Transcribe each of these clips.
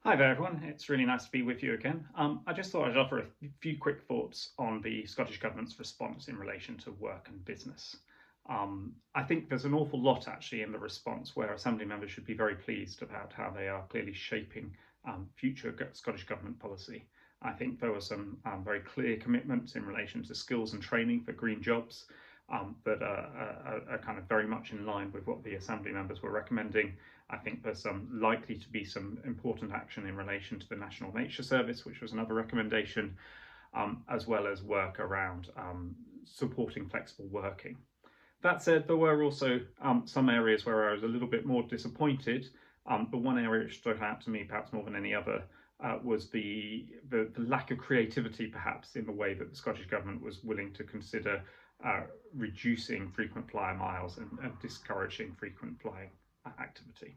Hi there, everyone. It's really nice to be with you again. I just thought I'd offer a few quick thoughts on the Scottish Government's response in relation to work and business. I think there's an awful lot actually in the response where Assembly members should be very pleased about how they are clearly shaping future Scottish Government policy. I think there were some very clear commitments in relation to skills and training for green jobs that are kind of very much in line with what the Assembly members were recommending. I think there's likely to be some important action in relation to the National Nature Service, which was another recommendation, as well as work around supporting flexible working. That said, there were also some areas where I was a little bit more disappointed. The one area which stood out to me perhaps more than any other was the lack of creativity perhaps in the way that the Scottish Government was willing to consider reducing frequent flyer miles and discouraging frequent flying activity.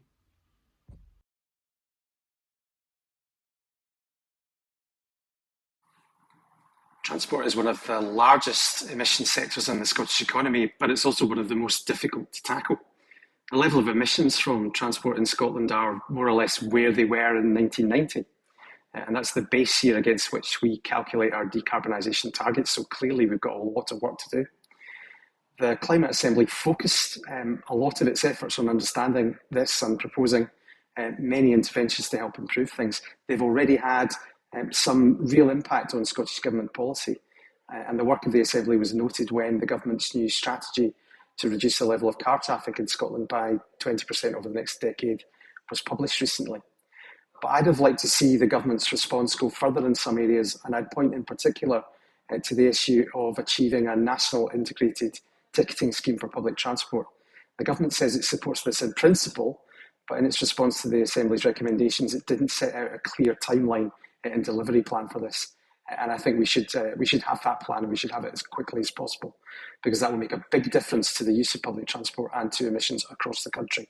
Transport is one of the largest emission sectors in the Scottish economy, but it's also one of the most difficult to tackle. The level of emissions from transport in Scotland are more or less where they were in 1990. And that's the base year against which we calculate our decarbonisation targets. So clearly we've got a lot of work to do. The Climate Assembly focused a lot of its efforts on understanding this and proposing many interventions to help improve things. They've already had some real impact on Scottish Government policy. And the work of the Assembly was noted when the Government's new strategy to reduce the level of car traffic in Scotland by 20% over the next decade was published recently. But I'd have liked to see the Government's response go further in some areas, and I'd point in particular to the issue of achieving a national integrated ticketing scheme for public transport. The Government says it supports this in principle, but in its response to the Assembly's recommendations, it didn't set out a clear timeline and delivery plan for this. And I think we should have that plan, and we should have it as quickly as possible, because that will make a big difference to the use of public transport and to emissions across the country.